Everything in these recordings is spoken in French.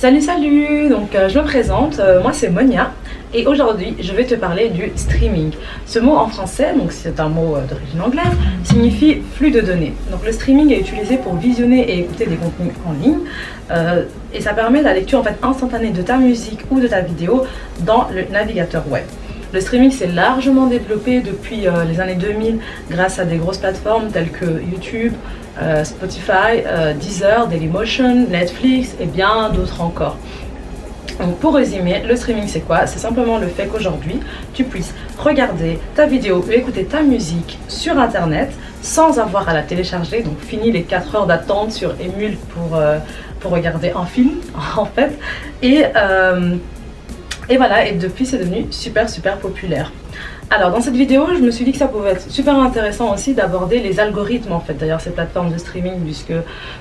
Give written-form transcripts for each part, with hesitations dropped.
Salut, donc je me présente, moi c'est Monia et aujourd'hui je vais te parler du streaming. Ce mot en français, donc c'est un mot d'origine anglaise, signifie flux de données. Donc le streaming est utilisé pour visionner et écouter des contenus en ligne et ça permet la lecture en fait instantanée de ta musique ou de ta vidéo dans le navigateur web. Le streaming s'est largement développé depuis les années 2000 grâce à des grosses plateformes telles que YouTube, Spotify, Deezer, Dailymotion, Netflix et bien d'autres encore. Donc pour résumer, le streaming c'est quoi? C'est simplement le fait qu'aujourd'hui tu puisses regarder ta vidéo ou écouter ta musique sur internet sans avoir à la télécharger. Donc fini les 4 heures d'attente sur Emule pour regarder un film en fait. Et voilà, et depuis c'est devenu super populaire. Alors dans cette vidéo, je me suis dit que ça pouvait être super intéressant aussi d'aborder les algorithmes en fait, d'ailleurs ces plateformes de streaming, puisque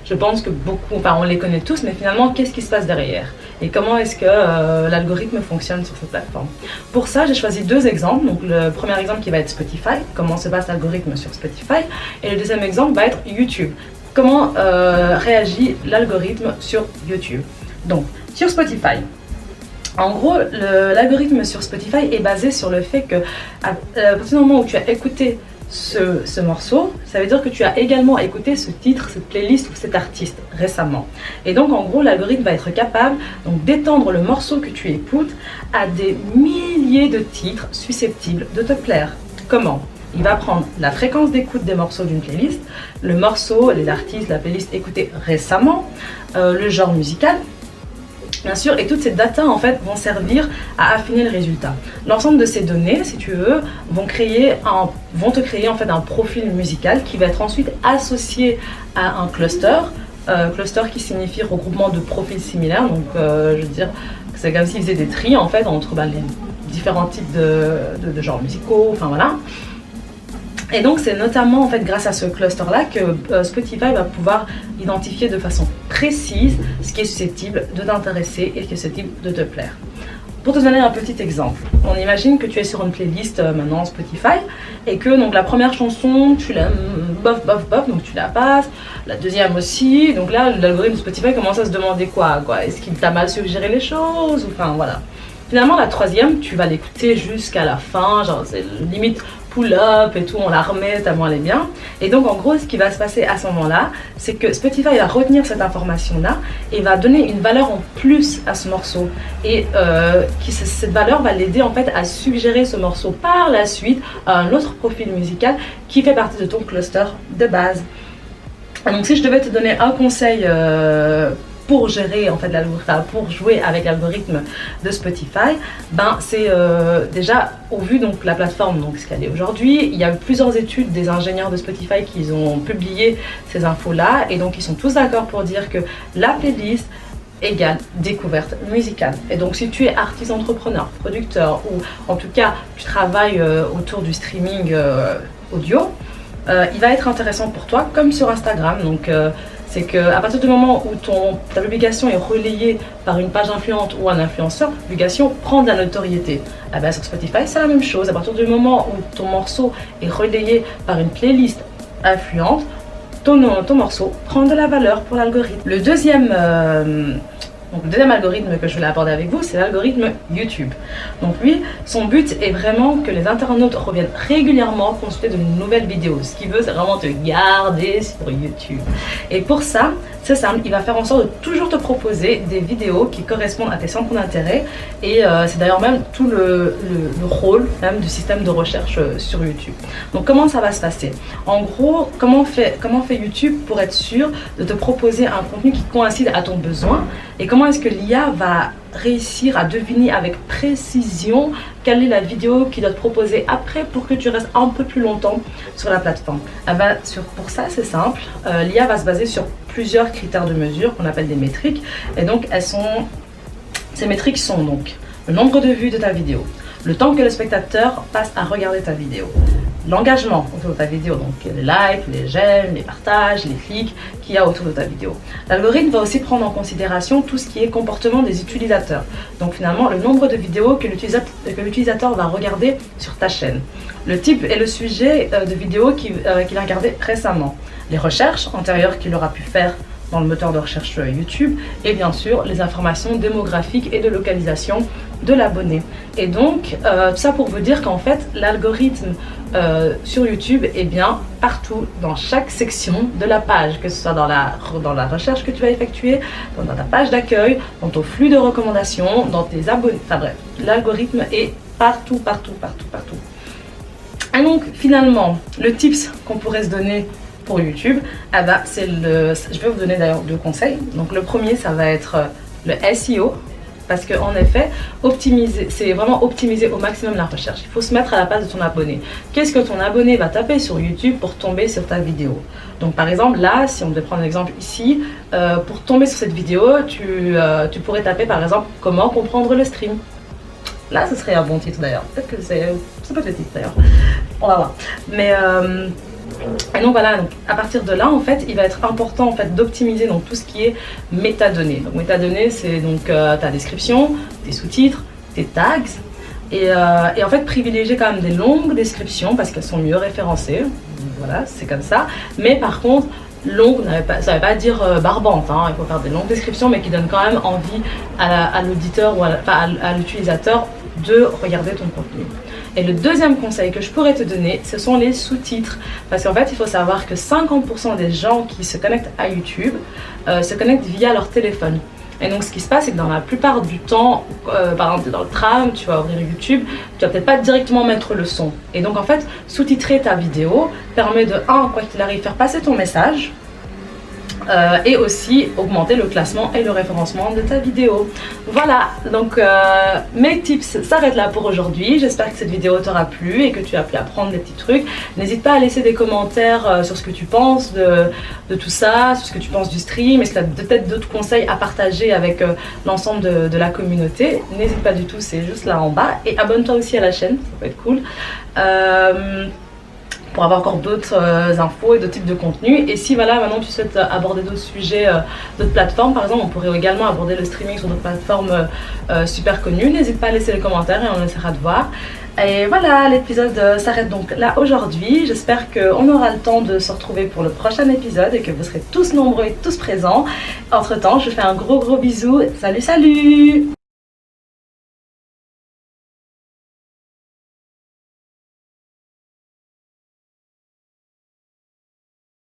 je pense que beaucoup, enfin on les connaît tous, mais finalement qu'est-ce qui se passe derrière? Et comment est-ce que l'algorithme fonctionne sur cette plateforme? Pour ça, j'ai choisi deux exemples. Donc le premier exemple qui va être Spotify, comment se passe l'algorithme sur Spotify, et le deuxième exemple va être YouTube. Comment réagit l'algorithme sur YouTube? Donc sur Spotify. En gros, l'algorithme sur Spotify est basé sur le fait que à partir du moment où tu as écouté ce morceau, ça veut dire que tu as également écouté ce titre, cette playlist ou cet artiste récemment. Et donc en gros, l'algorithme va être capable d'étendre le morceau que tu écoutes à des milliers de titres susceptibles de te plaire. Comment ? Il va prendre la fréquence d'écoute des morceaux d'une playlist, le morceau, les artistes, la playlist écoutée récemment, le genre musical, bien sûr, et toutes ces datas en fait vont servir à affiner le résultat. L'ensemble de ces données, si tu veux, vont te créer en fait un profil musical qui va être ensuite associé à un cluster. Cluster qui signifie regroupement de profils similaires. Donc, je veux dire, c'est comme s'ils faisaient des tris en fait entre les différents types de genres musicaux. Enfin voilà. Et donc c'est notamment en fait grâce à ce cluster là que Spotify va pouvoir identifier de façon précise ce qui est susceptible de t'intéresser et ce qui est susceptible de te plaire. Pour te donner un petit exemple, on imagine que tu es sur une playlist maintenant Spotify et que donc la première chanson tu l'aimes bof donc tu la passes, la deuxième aussi, donc là l'algorithme Spotify commence à se demander quoi est-ce qu'il t'a mal suggéré les choses, enfin voilà. Finalement la troisième tu vas l'écouter jusqu'à la fin, genre c'est limite pull-up et tout, on la remet tellement elle est bien. Et donc en gros ce qui va se passer à ce moment-là, c'est que Spotify va retenir cette information-là et va donner une valeur en plus à ce morceau. Et cette valeur va l'aider en fait à suggérer ce morceau par la suite à un autre profil musical qui fait partie de ton cluster de base. Donc si je devais te donner un conseil pour gérer en fait pour jouer avec l'algorithme de Spotify, c'est déjà au vu donc la plateforme donc ce qu'elle est aujourd'hui. Il y a eu plusieurs études des ingénieurs de Spotify qui ont publié ces infos là et donc ils sont tous d'accord pour dire que la playlist égale découverte musicale. Et donc si tu es artiste, entrepreneur, producteur ou en tout cas tu travailles autour du streaming audio, il va être intéressant pour toi comme sur Instagram. Donc c'est qu'à partir du moment où ta publication est relayée par une page influente ou un influenceur, la publication prend de la notoriété. Sur Spotify, c'est la même chose. À partir du moment où ton morceau est relayé par une playlist influente, ton morceau prend de la valeur pour l'algorithme. Le deuxième algorithme que je voulais aborder avec vous, c'est l'algorithme YouTube. Donc lui, son but est vraiment que les internautes reviennent régulièrement consulter de nouvelles vidéos. Ce qu'il veut, c'est vraiment te garder sur YouTube. Et pour ça, c'est simple, il va faire en sorte de toujours te proposer des vidéos qui correspondent à tes centres d'intérêt. Et c'est d'ailleurs même tout le rôle même du système de recherche sur YouTube. Donc comment ça va se passer? En gros, comment fait YouTube pour être sûr de te proposer un contenu qui coïncide à ton besoin? Et comment est-ce que l'IA va réussir à deviner avec précision quelle est la vidéo qu'il doit te proposer après pour que tu restes un peu plus longtemps sur la plateforme? Pour ça, c'est simple. L'IA va se baser sur plusieurs critères de mesure qu'on appelle des métriques. Et donc, ces métriques sont donc le nombre de vues de ta vidéo, le temps que le spectateur passe à regarder ta vidéo, l'engagement autour de ta vidéo, donc les likes, les j'aime, les partages, les clics qu'il y a autour de ta vidéo. L'algorithme va aussi prendre en considération tout ce qui est comportement des utilisateurs. Donc finalement, le nombre de vidéos que l'utilisateur va regarder sur ta chaîne, le type et le sujet de vidéo qu'il a regardé récemment, les recherches antérieures qu'il aura pu faire dans le moteur de recherche YouTube, et bien sûr les informations démographiques et de localisation de l'abonné. Et donc tout ça pour vous dire qu'en fait l'algorithme sur YouTube est bien partout, dans chaque section de la page, que ce soit dans la recherche que tu vas effectuer, dans ta page d'accueil, dans ton flux de recommandations, dans tes abonnés, enfin bref, l'algorithme est partout, partout, partout, partout. Et donc finalement, le tips qu'on pourrait se donner pour YouTube, ah bah, je vais vous donner d'ailleurs 2 conseils. Donc le premier, ça va être le SEO, parce qu'en effet, c'est vraiment optimiser au maximum la recherche. Il faut se mettre à la place de ton abonné. Qu'est-ce que ton abonné va taper sur YouTube pour tomber sur ta vidéo? Donc par exemple, là, si on devait prendre un exemple ici, pour tomber sur cette vidéo, tu pourrais taper par exemple « Comment comprendre le stream ?» Là, ce serait un bon titre d'ailleurs. Peut-être que ça peut être le titre d'ailleurs. On va voir. Mais et donc voilà, donc à partir de là, en fait, il va être important en fait d'optimiser donc tout ce qui est métadonnées. Donc métadonnées, c'est donc ta description, tes sous-titres, tes tags, et en fait privilégier quand même des longues descriptions parce qu'elles sont mieux référencées. Voilà, c'est comme ça. Mais par contre, longue, ça ne veut pas dire barbante, hein. Il faut faire des longues descriptions, mais qui donnent quand même envie à l'auditeur ou à l'utilisateur de regarder ton contenu. Et le deuxième conseil que je pourrais te donner, ce sont les sous-titres. Parce qu'en fait, il faut savoir que 50% des gens qui se connectent à YouTube se connectent via leur téléphone. Et donc, ce qui se passe, c'est que dans la plupart du temps, par exemple, dans le tram, tu vas ouvrir YouTube, tu vas peut-être pas directement mettre le son. Et donc, en fait, sous-titrer ta vidéo permet de, quoi qu'il arrive, faire passer ton message, et aussi augmenter le classement et le référencement de ta vidéo. Voilà, donc mes tips s'arrêtent là pour aujourd'hui. J'espère que cette vidéo t'aura plu et que tu as pu apprendre des petits trucs. N'hésite pas à laisser des commentaires sur ce que tu penses de tout ça, sur ce que tu penses du stream. Est-ce que tu as peut-être d'autres conseils à partager avec l'ensemble de la communauté? N'hésite pas du tout, c'est juste là en bas. Et abonne-toi aussi à la chaîne, ça peut être cool. Pour avoir encore d'autres infos et d'autres types de contenus. Et si voilà, maintenant tu souhaites aborder d'autres sujets, d'autres plateformes, par exemple, on pourrait également aborder le streaming sur d'autres plateformes super connues. N'hésite pas à laisser les commentaires et on essaiera de voir. Et voilà, l'épisode s'arrête donc là aujourd'hui. J'espère qu'on aura le temps de se retrouver pour le prochain épisode et que vous serez tous nombreux et tous présents. Entre temps, je fais un gros bisou. Salut, salut!